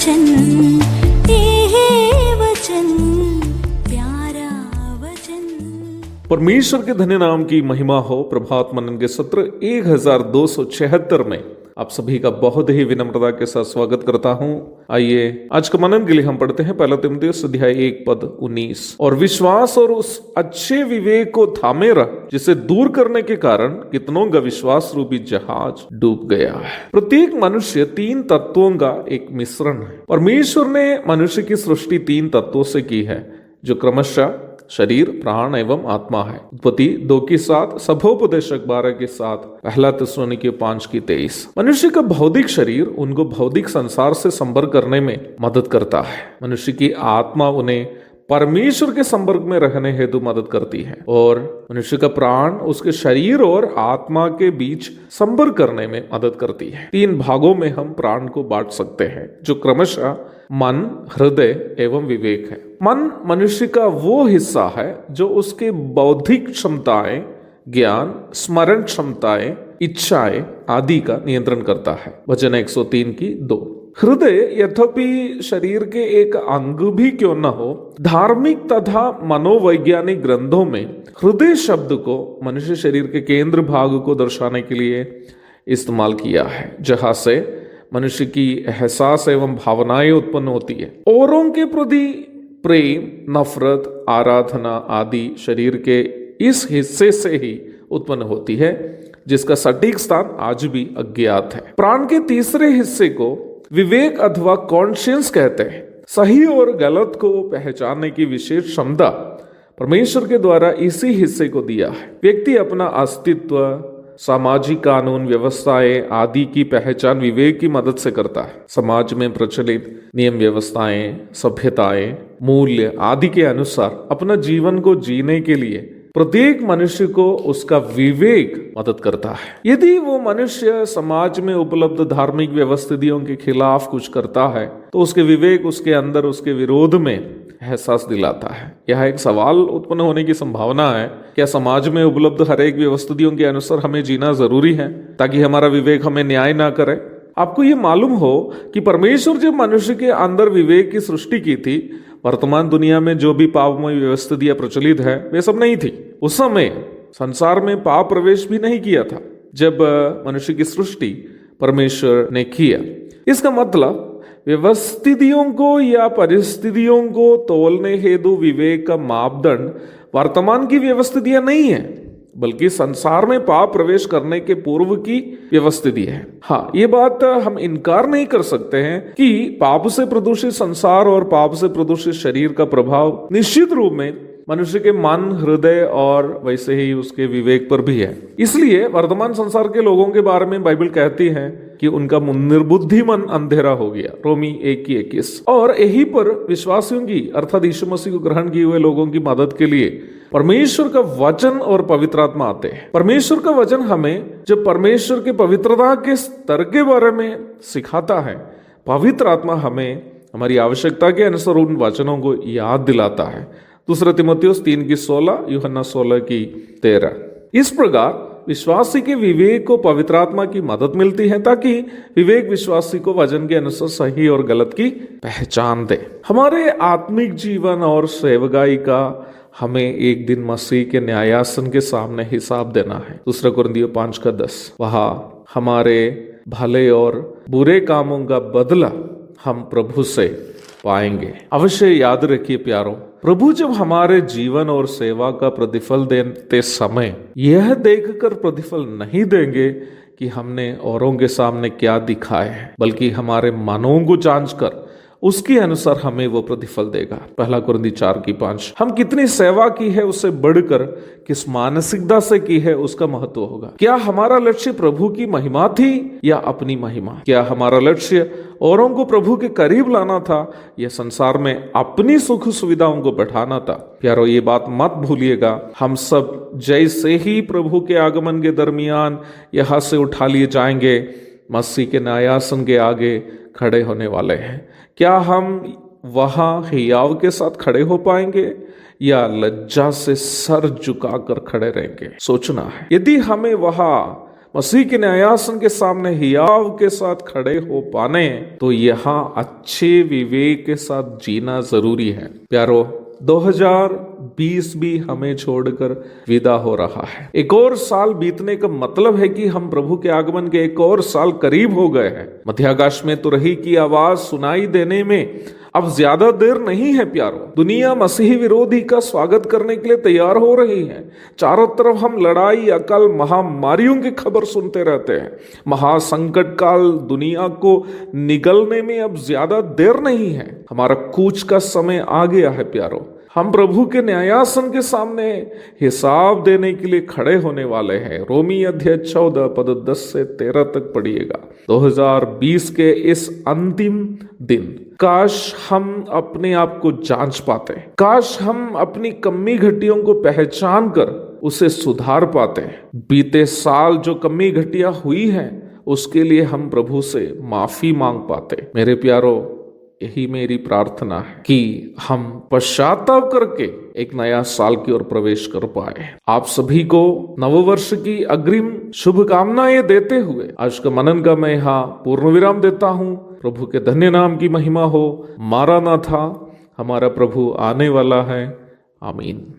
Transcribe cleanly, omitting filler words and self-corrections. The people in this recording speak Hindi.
वचन, ये वचन, प्यारा वचन। परमेश्वर के धन्य नाम की महिमा हो। प्रभात मनन के सत्र 1276 में आप सभी का बहुत ही विनम्रता के साथ स्वागत करता हूं। आइए आज के मनन के लिए हम पढ़ते हैं पहला तीमुथियुस अध्याय 1:19। और विश्वास और उस अच्छे विवेक को थामे रख, जिसे दूर करने के कारण कितनों का विश्वास रूपी जहाज डूब गया है। प्रत्येक मनुष्य 3 तत्वों का एक मिश्रण है। परमेश्वर ने मनुष्य की सृष्टि 3 तत्वों से की है, जो क्रमशः शरीर, प्राण एवं आत्मा है। उत्पत्ति 2:7, सभोपदेशक 12:7, पहला थिस्सलुनीके 5:23। मनुष्य का भौतिक शरीर उनको भौतिक संसार से संपर्क करने में मदद करता है। मनुष्य की आत्मा उन्हें परमेश्वर के संपर्क में रहने हेतु मदद करती है, और मनुष्य का प्राण उसके शरीर और आत्मा के बीच संपर्क करने में मदद करती है। 3 भागों में हम प्राण को बांट सकते हैं, जो क्रमशः मन, हृदय एवं विवेक है। मन मनुष्य का वो हिस्सा है जो उसके बौद्धिक क्षमताएं, ज्ञान, स्मरण क्षमताएं, इच्छाएं आदि का नियंत्रण करता है। वचन 103:2। हृदय यद्यपि शरीर के एक अंग भी क्यों न हो, धार्मिक तथा मनोवैज्ञानिक ग्रंथों में हृदय शब्द को मनुष्य शरीर के केंद्र भाग को दर्शाने के लिए इस्तेमाल किया है, जहां से मनुष्य की एहसास एवं भावनाएं उत्पन्न होती है। औरों के प्रति प्रेम, नफरत, आराधना आदि शरीर के इस हिस्से से ही उत्पन्न होती है, जिसका सटीक स्थान आज भी अज्ञात है। प्राण के तीसरे हिस्से को विवेक अथवा कॉन्शियंस कहते हैं। सही और गलत को पहचानने की विशेष क्षमता परमेश्वर के द्वारा इसी हिस्से को दिया है। व्यक्ति अपना अस्तित्व, सामाजिक कानून, व्यवस्थाएं आदि की पहचान विवेक की मदद से करता है। समाज में प्रचलित नियम, व्यवस्थाएं, सभ्यताएं, मूल्य आदि के अनुसार अपना जीवन को जीने के लिए प्रत्येक मनुष्य को उसका विवेक मदद करता है। यदि वो मनुष्य समाज में उपलब्ध धार्मिक व्यवस्थितियों के खिलाफ कुछ करता है, तो उसके विवेक उसके अंदर उसके विरोध में एहसास दिलाता है। यह एक सवाल उत्पन्न होने की संभावना है, क्या समाज में उपलब्ध हर एक व्यवस्थितियों के अनुसार हमें जीना जरूरी है, ताकि हमारा विवेक हमें न्याय ना करे? आपको ये मालूम हो कि परमेश्वर जब मनुष्य के अंदर विवेक की सृष्टि की थी, वर्तमान दुनिया में जो भी पापमय व्यवस्थितियां प्रचलित है वे सब नहीं थी। उस समय संसार में पाप प्रवेश भी नहीं किया था जब मनुष्य की सृष्टि परमेश्वर ने किया। इसका मतलब व्यवस्थितियों को या परिस्थितियों को तोलने हेतु विवेक का मापदंड वर्तमान की व्यवस्थितियां नहीं है, बल्कि संसार में पाप प्रवेश करने के पूर्व की व्यवस्थिति है। हाँ, ये बात हम इनकार नहीं कर सकते हैं कि पाप से प्रदूषित संसार और पाप से प्रदूषित शरीर का प्रभाव निश्चित रूप में मनुष्य के मन, हृदय और वैसे ही उसके विवेक पर भी है। इसलिए वर्तमान संसार के लोगों के बारे में बाइबल कहती है कि उनका निर्बुद्धि मन अंधेरा हो गया, रोमी 1:21। और यही पर विश्वासियों की अर्थात यीशु मसीह को ग्रहण किए हुए लोगों की मदद के लिए परमेश्वर का वचन और पवित्र आत्मा आते हैं। परमेश्वर का वचन हमें जब परमेश्वर के पवित्रता के स्तर के बारे में सिखाता है, पवित्र आत्मा हमें हमारी आवश्यकता के अनुसार उन वचनों को याद दिलाता है। 2 तीमुथियुस 3:16, यूहन्ना 16:13। इस प्रकार विश्वासी के विवेक को पवित्र आत्मा की मदद मिलती है, ताकि विवेक विश्वासी को वचन के अनुसार सही और गलत की पहचान दे। हमारे आत्मिक जीवन और सेवकाई का हमें एक दिन मसीह के न्यायासन के सामने हिसाब देना है। 2 कुरिन्थियों 5:10। वहां हमारे भले और बुरे कामों का बदला हम प्रभु से पाएंगे। अवश्य याद रखिए प्यारों, प्रभु जब हमारे जीवन और सेवा का प्रतिफल देते समय यह देखकर प्रतिफल नहीं देंगे कि हमने औरों के सामने क्या दिखाया है, बल्कि हमारे मनों को जांचकर उसके अनुसार हमें वो प्रतिफल देगा। 1 कुरिन्थी 4:5। हम कितनी सेवा की है उससे बढ़कर किस मानसिकता से की है उसका महत्व होगा। क्या हमारा लक्ष्य प्रभु की महिमा थी या अपनी महिमा? क्या हमारा लक्ष्य औरों को प्रभु के करीब लाना था या संसार में अपनी सुख सुविधाओं को बढ़ाना था? प्यारो, ये बात मत भूलिएगा, हम सब जैसे ही प्रभु के आगमन के दरमियान यहाँ से उठा लिए जाएंगे, मसीह के न्यायासन के आगे खड़े होने वाले हैं। क्या हम वहां हियाव के साथ खड़े हो पाएंगे या लज्जा से सर झुकाकर खड़े रहेंगे? सोचना है। यदि हमें वहां मसीह के न्यायासन के सामने हियाव के साथ खड़े हो पाने तो यहाँ अच्छे विवेक के साथ जीना जरूरी है। प्यारो, 2020 भी हमें छोड़कर विदा हो रहा है। एक और साल बीतने का मतलब है कि हम प्रभु के आगमन के एक और साल करीब हो गए हैं। मध्याकाश में तुरही की आवाज सुनाई देने में अब ज्यादा देर नहीं है। प्यारो, दुनिया मसीही विरोधी का स्वागत करने के लिए तैयार हो रही है। चारों तरफ हम लड़ाई, अकाल, महामारियों की खबर सुनते रहते हैं। महासंकट काल दुनिया को निगलने में अब ज्यादा देर नहीं है। हमारा कूच का समय आ गया है। प्यारो, हम प्रभु के न्यायासन के सामने हिसाब देने के लिए खड़े होने वाले हैं। रोमी अध्याय 14 पद 10 से 13 तक पढ़िएगा। 2020 के इस अंतिम दिन काश हम अपने आप को जांच पाते, काश हम अपनी कमी घटियों को पहचान कर उसे सुधार पाते। बीते साल जो कमी घटिया हुई है उसके लिए हम प्रभु से माफी मांग पाते। मेरे प्यारो, यही मेरी प्रार्थना है कि हम पश्चाताप करके एक नया साल की ओर प्रवेश कर पाए। आप सभी को नववर्ष की अग्रिम शुभकामनाएं देते हुए आज का मनन का मैं यहाँ पूर्ण विराम देता हूँ। प्रभु के धन्य नाम की महिमा हो। मारानाथा, हमारा प्रभु आने वाला है। आमीन।